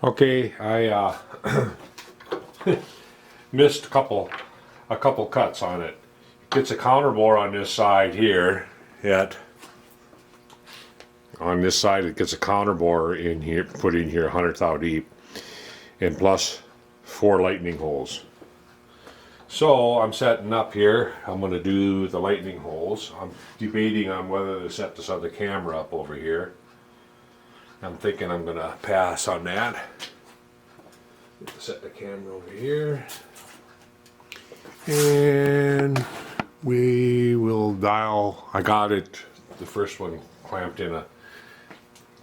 Okay, I missed a couple cuts on it. Gets a counter bore on this side here. Yet on this side it gets a counter bore in here, put in here 100 thou deep, and plus 4 lightning holes. So I'm setting up here. I'm going to do the lightning holes. I'm debating on whether to set this other camera up over here. I'm thinking I'm going to pass on that. Set the camera over here. And we will dial. I got it, the first one clamped in a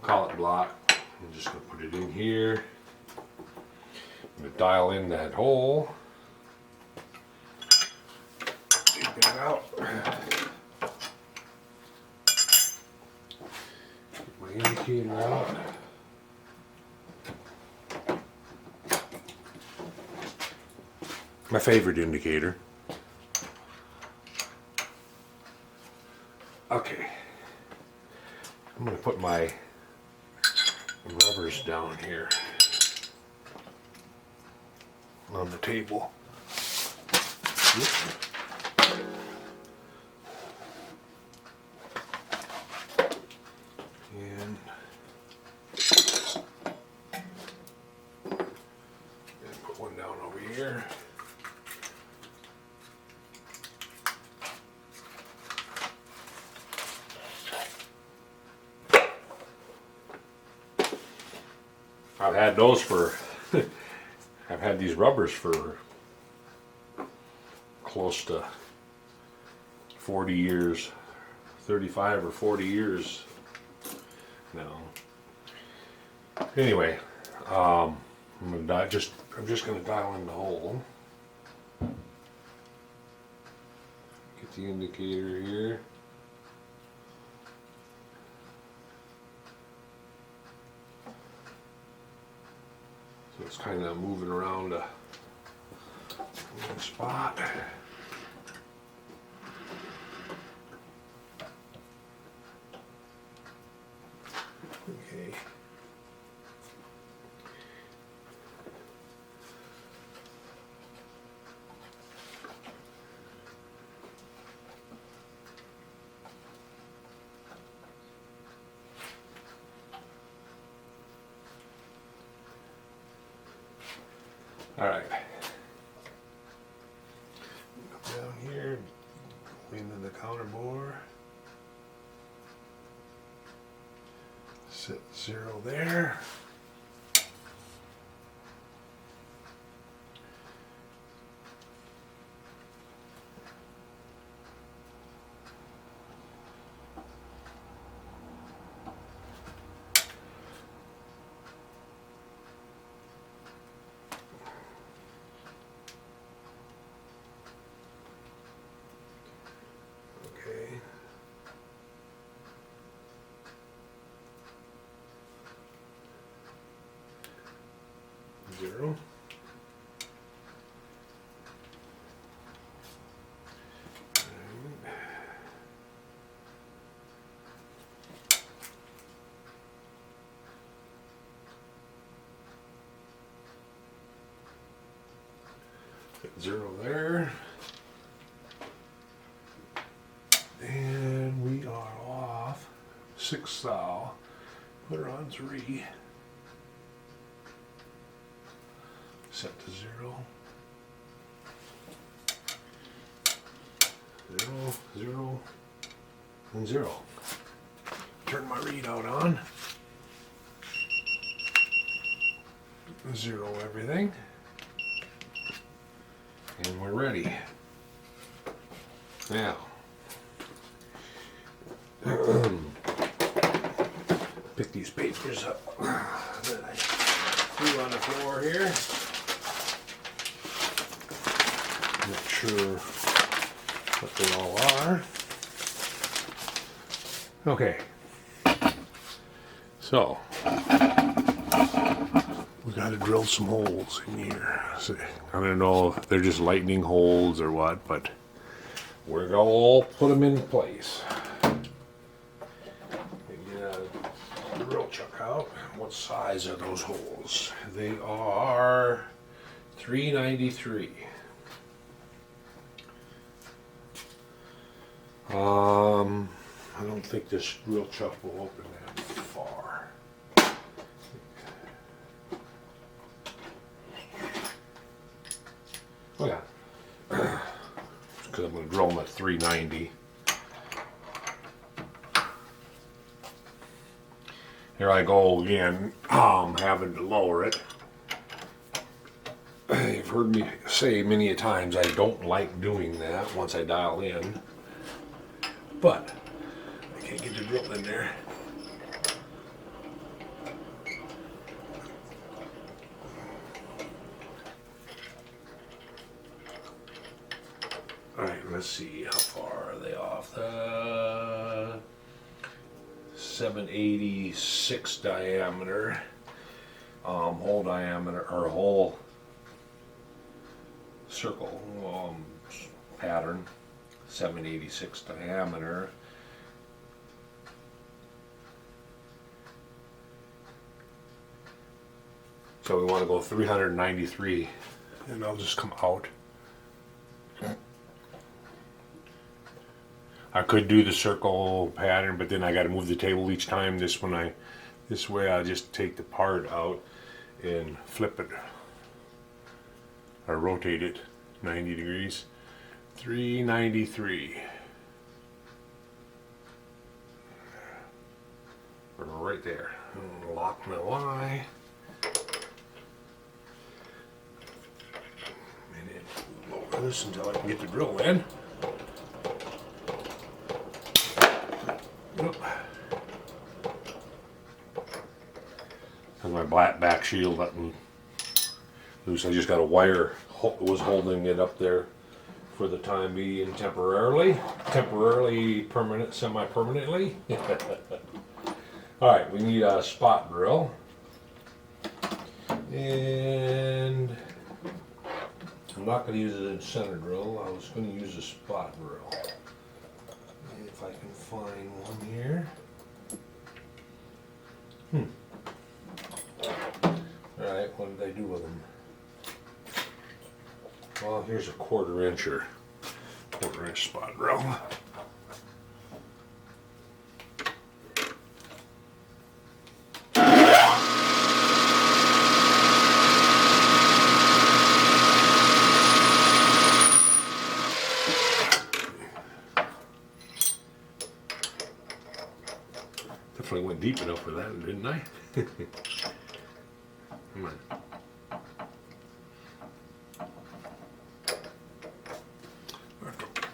collet block. I'm just going to put it in here. I'm going to dial in that hole. Take that out. Get my indicator out. My favorite indicator. Okay. I'm going to put my rubbers down here on the table. And put one down over here. I've had those for, I've had these rubbers for close to 40 years, 35 or 40 years now. Anyway, I'm just gonna dial in the hole. Get the indicator here. So it's kind of moving around a spot. Okay. All right. Come down here, into the counter bore. Set 0 there. Okay. 0. Hit 0 there. And we are off 6 thou. Put her on 3. Set to 0. 0, 0, and 0. Turn my readout on. 0 everything. And we're ready. Now, pick these papers up that I threw on the floor here. Not sure what they all are. Okay. So, we got to drill some holes in here. So, I don't know if they're just lightning holes or what, but we're going to put them in place. Get a drill chuck. work out. What size are those holes? They are 393. I don't think this drill chuck will open that far. Oh yeah, because I'm going to drill them at 390. Here I go again, having to lower it. You've heard me say many a times I don't like doing that once I dial in, but I can't get the drill in there. Alright, let's see, how far are they off? 786 diameter, hole diameter, or hole circle pattern, 786 diameter. So we want to go 393, and I'll just come out. I could do the circle pattern, but then I got to move the table each time. This way I'll just take the part out and flip it or rotate it 90 degrees. 393. Right there. Lock my Y. And then lower this until I can get the drill in. And my black back shield up and loose. I just got a wire was holding it up there for the time being temporarily, permanent, semi-permanently. All right, we need a spot drill, and I'm not going to use a center drill. I was going to use a spot drill. If I can find one here. Alright, what did I do with them? Well, here's a 1/4 inch spot drill. Definitely went deep enough for that, didn't I? Come on.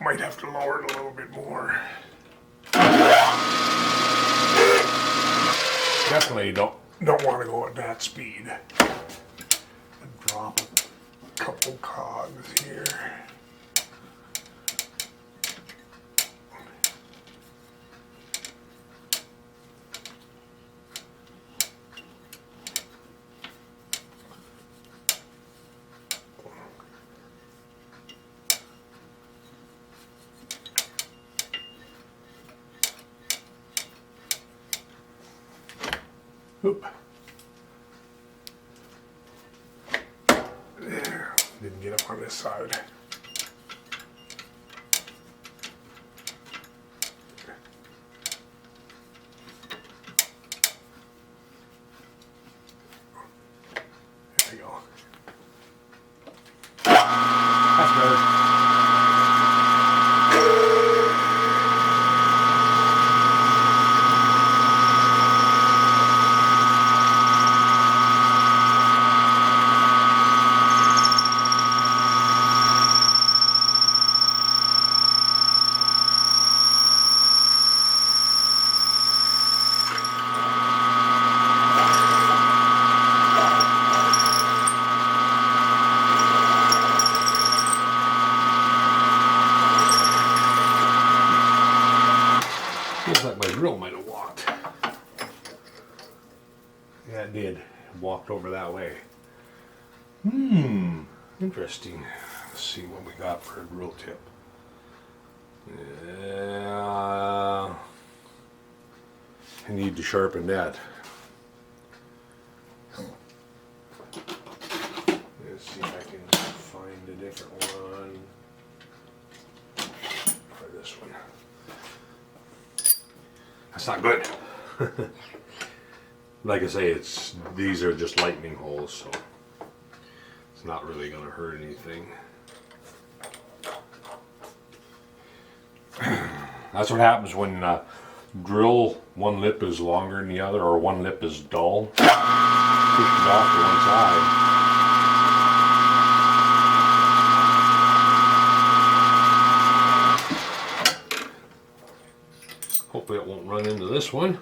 Might have to lower it a little bit more. Definitely don't want to go at that speed. And drop a couple cogs here. Oop. There. Didn't get up on this side. There we go. That's better. Feels like my drill might have walked. Yeah, it did. It walked over that way. Interesting. Let's see what we got for a drill tip. Yeah, I need to sharpen that. That's not good. Like I say, these are just lightning holes, so it's not really going to hurt anything. That's what happens when drill one lip is longer than the other, or one lip is dull. Push it off to one side. Hopefully it won't run into this one.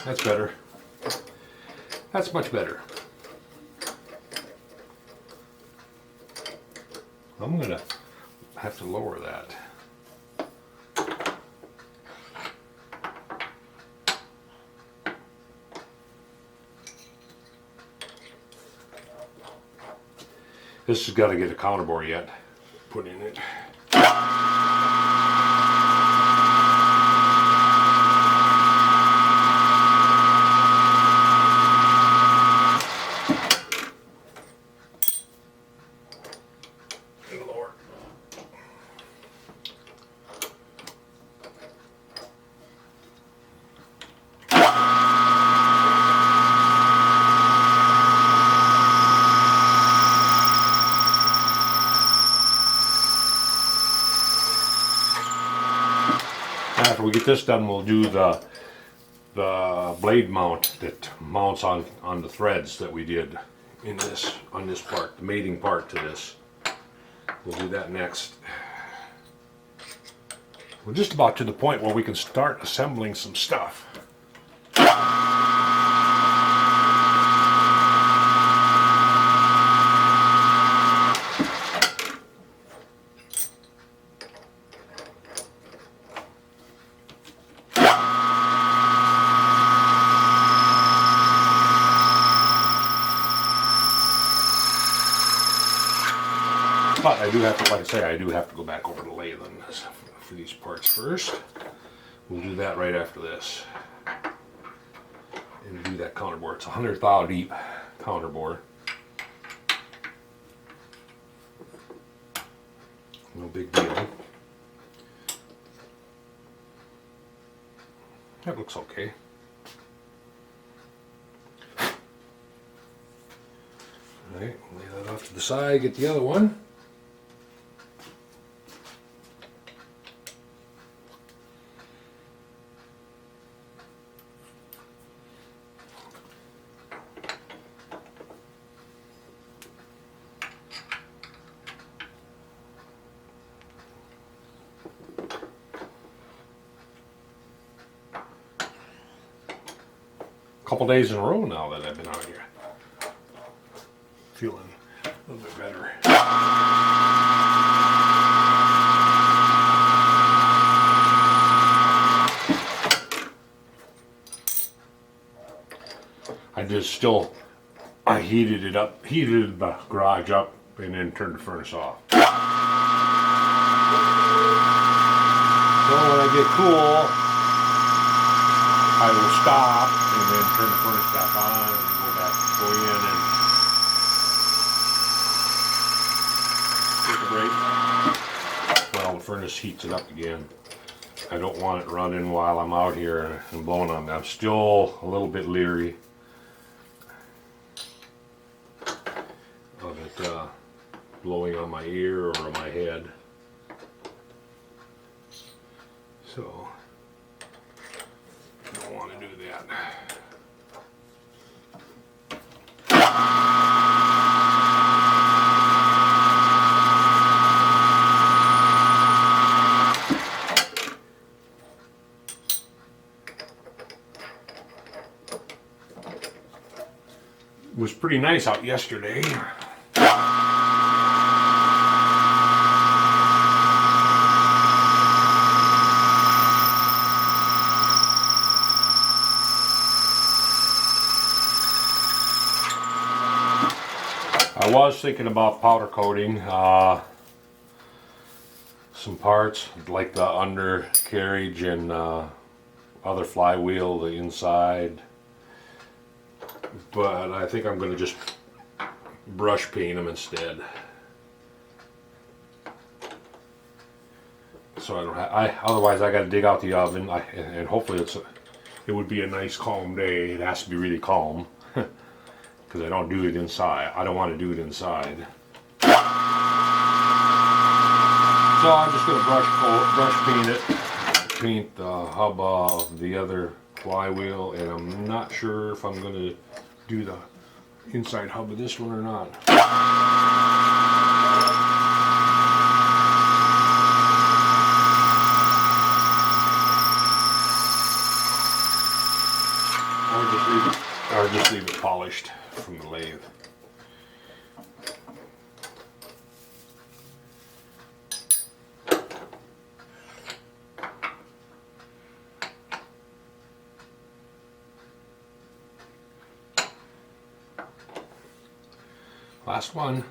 That's better. That's much better. I'm gonna have to lower that. This has got to get a counterbore yet put in it. After we get this done, we'll do the blade mount that mounts on the threads that we did in this on this part, the mating part to this. We'll do that next. We're just about to the point where we can start assembling some stuff. But I do have to, like I say, I do have to go back over to lathe for these parts first. We'll do that right after this. And do that counterbore. It's a 100 thou deep counterbore. No big deal. That looks okay. Alright, lay that off to the side, get the other one. Couple days in a row now that I've been out here. Feeling a little bit better. I heated it up, heated the garage up, and then turned the furnace off. So when I get cool, I will stop and then turn the furnace back on and go in and take a break. Well, the furnace heats it up again. I don't want it running while I'm out here and blowing on me. I'm still a little bit leery of it blowing on my ear or on my head. So don't want to do that. It was pretty nice out yesterday. I was thinking about powder coating. some parts like the undercarriage and other flywheel, the inside, but I think I'm going to just brush paint them instead. So I don't have, otherwise I got to dig out the oven, and hopefully it would be a nice calm day. It has to be really calm because I don't do it inside. I don't want to do it inside. So I'm just going to brush paint it, paint the hub of the other flywheel, and I'm not sure if I'm going to do the inside hub of this one or not. Or just leave it polished from the lathe. Last one.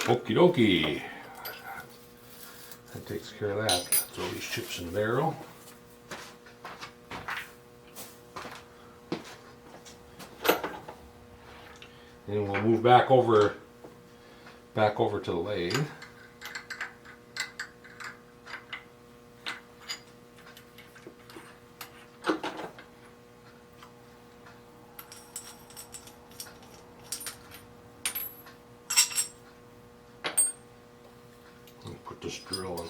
Okie dokie. That takes care of that. Throw these chips in the barrel. And we'll move back over to the lathe. Put this drill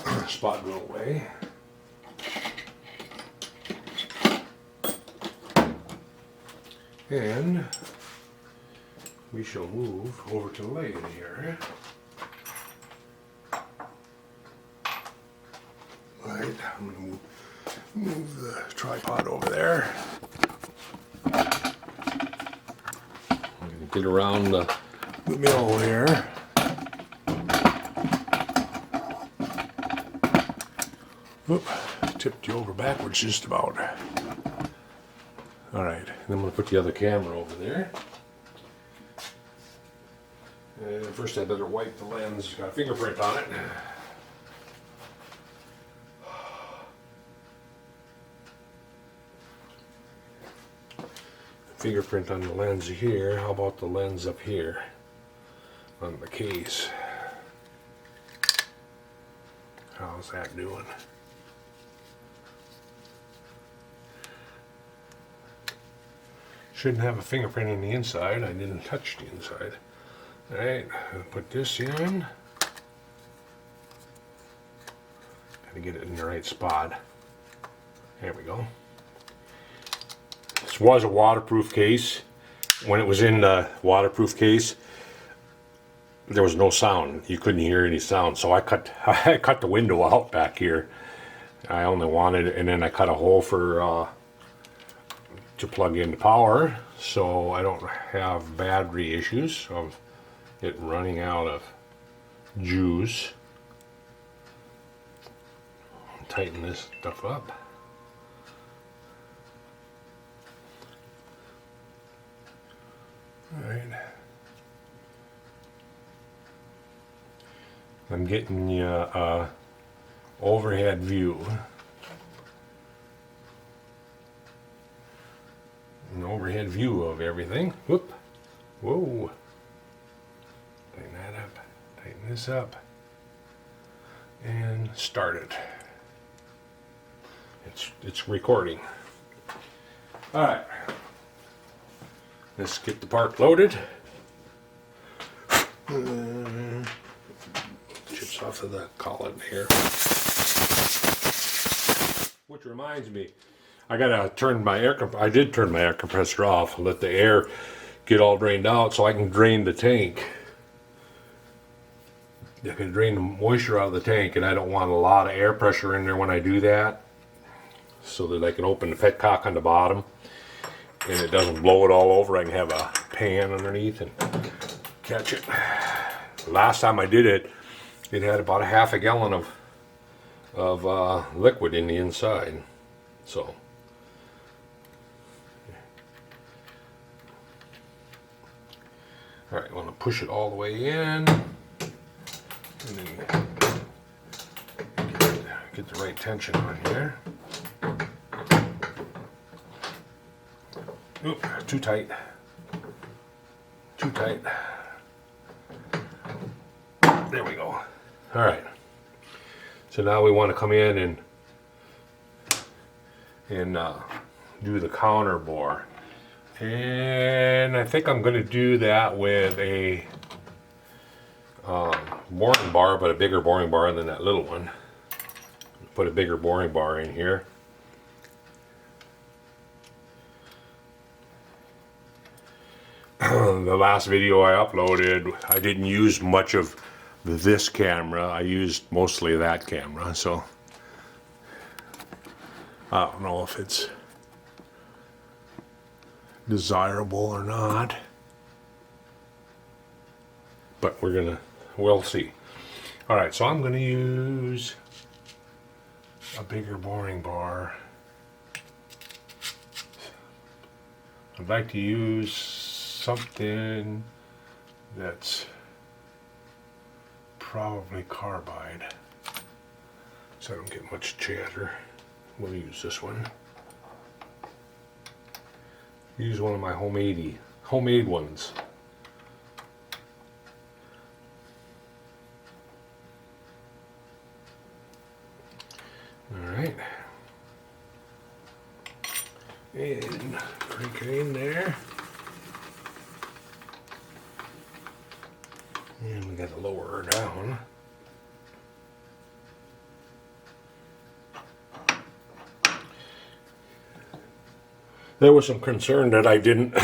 and spot drill away. And we shall move over to the lathe here. Right, I'm going to move the tripod over there. I'm going to get around the middle here. Oop, tipped you over backwards just about. Alright, and I'm going to put the other camera over there. And first I better wipe the lens, it's got a fingerprint on it. Fingerprint on the lens here, how about the lens up here on the case? How's that doing? Shouldn't have a fingerprint in the inside. I didn't touch the inside. Alright, I'll put this in. Gotta get it in the right spot. There we go. This was a waterproof case. When it was in the waterproof case, there was no sound. You couldn't hear any sound. So I cut the window out back here. I only wanted, and then I cut a hole for to plug in the power, so I don't have battery issues of it running out of juice. Tighten this stuff up. All right. I'm getting you a overhead view. An overhead view of everything. Whoop. Whoa. Tighten that up. Tighten this up. And start it. It's recording. Alright. Let's get the part loaded. Chips off of the collet here. Which reminds me, I gotta turn my I did turn my air compressor off, let the air get all drained out so I can drain the tank. I can drain the moisture out of the tank, and I don't want a lot of air pressure in there when I do that, so that I can open the petcock on the bottom and it doesn't blow it all over. I can have a pan underneath and catch it. Last time I did it, it had about a half a gallon of liquid in the inside. So all right, I want to push it all the way in, and then get the right tension on here. Oop, too tight. Too tight. There we go. All right. So now we want to come in and do the counter bore. And I think I'm going to do that with a boring bar, but a bigger boring bar than that little one. Put a bigger boring bar in here. The last video I uploaded, I didn't use much of this camera. I used mostly that camera, so I don't know if it's desirable or not, but we'll see. All right, so I'm gonna use a bigger boring bar. I'd like to use something that's probably carbide, so I don't get much chatter. We'll use this one. Use one of my homemade ones. All right, and crank it in there. And we got to lower her down. There was some concern that I didn't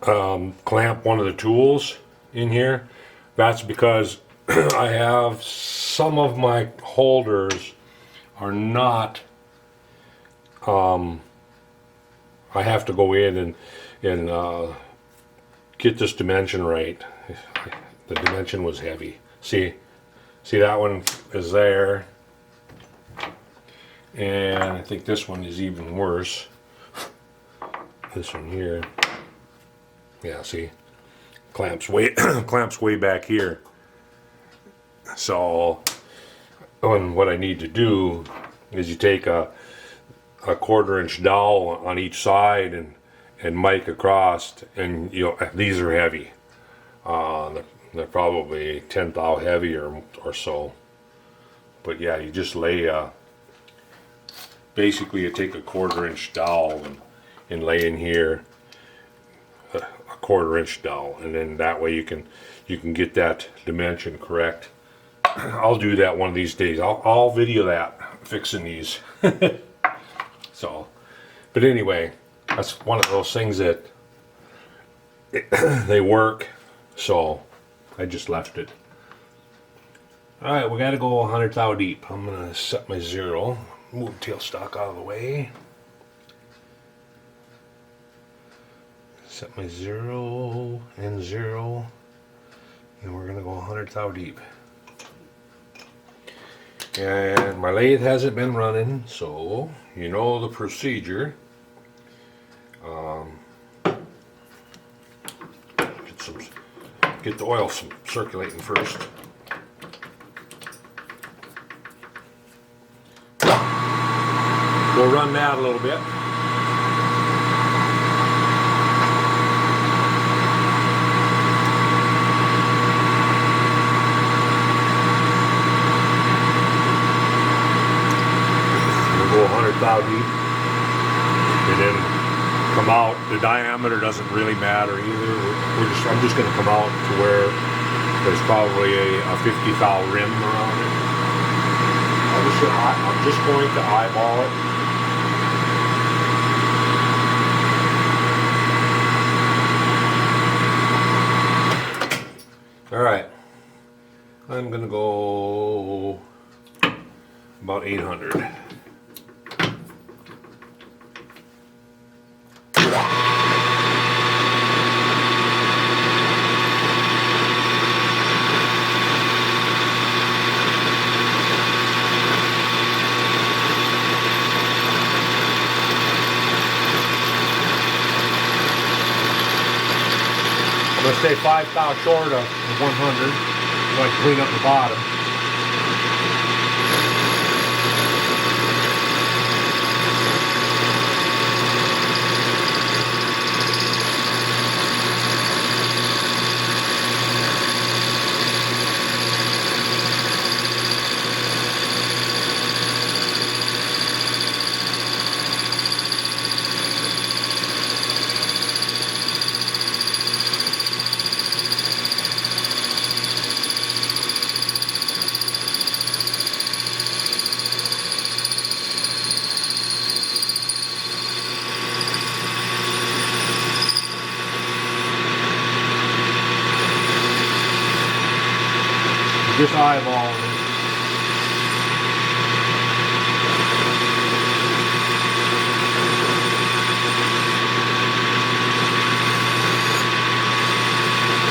clamp one of the tools in here. That's because I have some of my holders are not, I have to go in and get this dimension right. The dimension was heavy. See that one is there, and I think this one is even worse. This one here, yeah, see, clamps way back here. So what I need to do is you take a 1/4 inch dowel on each side and mic across, and these are heavy. They're probably 10 thou heavy or so. But yeah, you just lay basically you take a 1/4 inch dowel and lay in here a 1/4 inch dowel, and then that way you can get that dimension correct. I'll do that one of these days. I'll video that fixing these. So, but anyway, that's one of those things that they work, so I just left it. All right, we got to go 100 thou deep. I'm gonna set my 0. Move tailstock out of the way. Set my 0 and 0, and we're gonna go 100 thou deep. And my lathe hasn't been running, so you know the procedure. Get the oil circulating first. We'll run that a little bit. We'll go 100 thou deep, and then come out. The diameter doesn't really matter either. I'm just going to come out to where there's probably a 50 thou rim around it. I'm just going to eyeball it. All right, I'm gonna go about 800. I'm going to stay 5 thou short of 100 so I can clean up the bottom. Just eyeball it.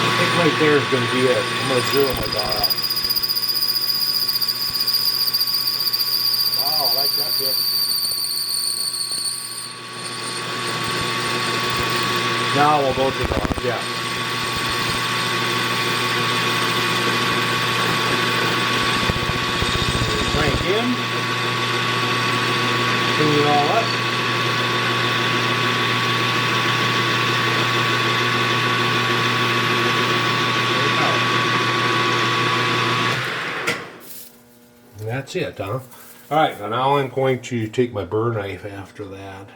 I think right there is going to be it. I'm going to zero my dial. Wow, I like that bit. Now we'll go to the, yeah. Crank in, clean it all up. And that's it, huh? Alright, now I'm going to take my burr knife after that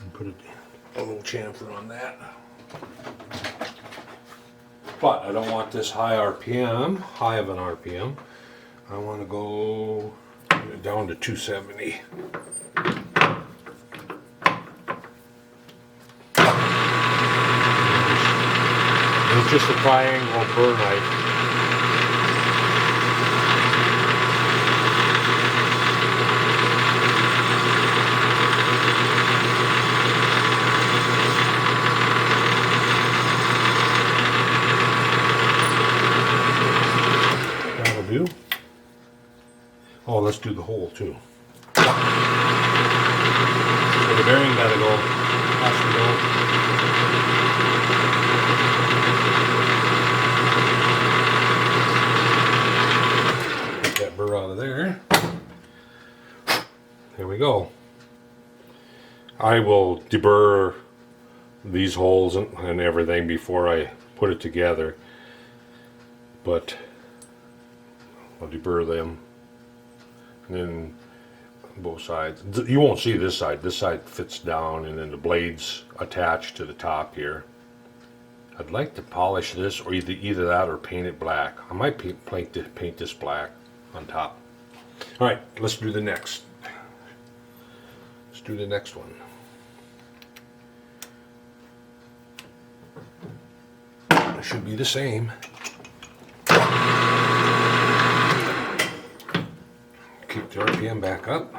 and put a little chamfer on that. But I don't want this high of an RPM. I want to go down to 270. It's just a triangle burr knife. That'll do. Oh, let's do the hole too. So the bearing gotta go. Has to go. Get that burr out of there. There we go. I will deburr these holes and everything before I put it together, but I'll deburr them. And then both sides. You won't see this side. This side fits down, and then the blades attach to the top here. I'd like to polish this, or either that or paint it black. I might paint this black on top. All right, let's do the next. Let's do the next one. It should be the same. Keep the RPM back up.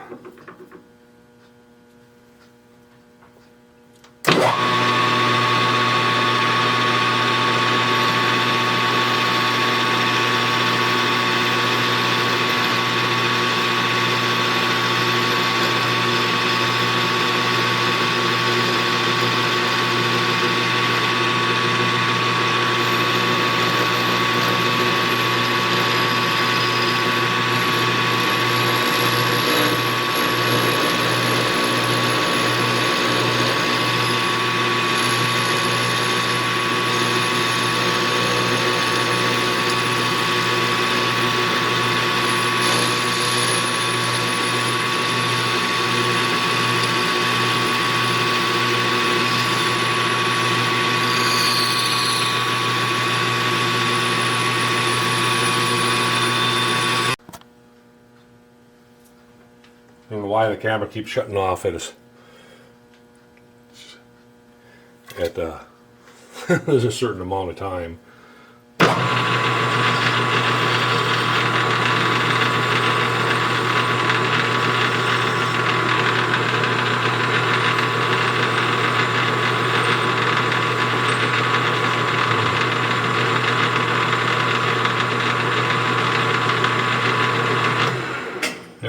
I don't know why the camera keeps shutting off at there's a certain amount of time.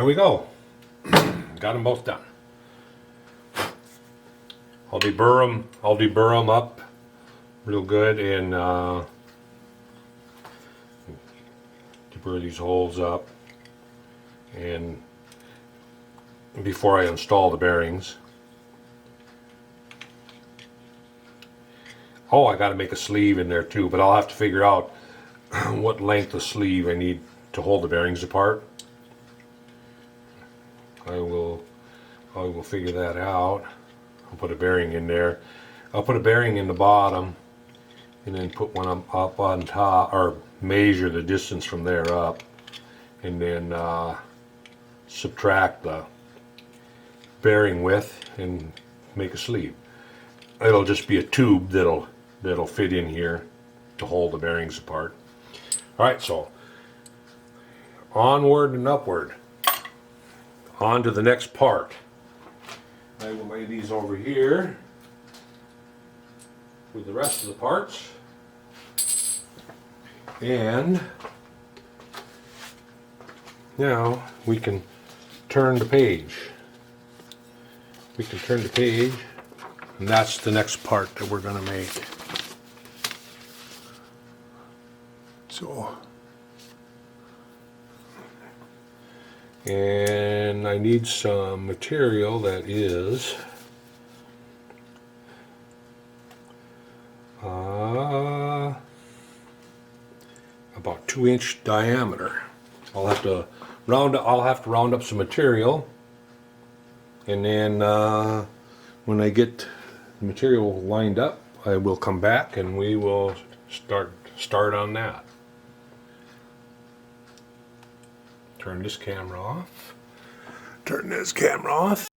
there we go. Got them both done. I'll deburr them up real good and deburr these holes up, and before I install the bearings. Oh, I got to make a sleeve in there too, but I'll have to figure out what length of sleeve I need to hold the bearings apart. I will figure that out. I'll put a bearing in there. I'll put a bearing in the bottom and then put one up on top, or measure the distance from there up, and then subtract the bearing width and make a sleeve. It'll just be a tube that'll fit in here to hold the bearings apart. Alright, so onward and upward. On to the next part. I will lay these over here with the rest of the parts, and now we can turn the page. We can turn the page, and that's the next part that we're going to make. So, and I need some material that is about 2-inch diameter. I'll have to round up some material, and then when I get the material lined up, I will come back and we will start on that. Turn this camera off. Turn this camera off.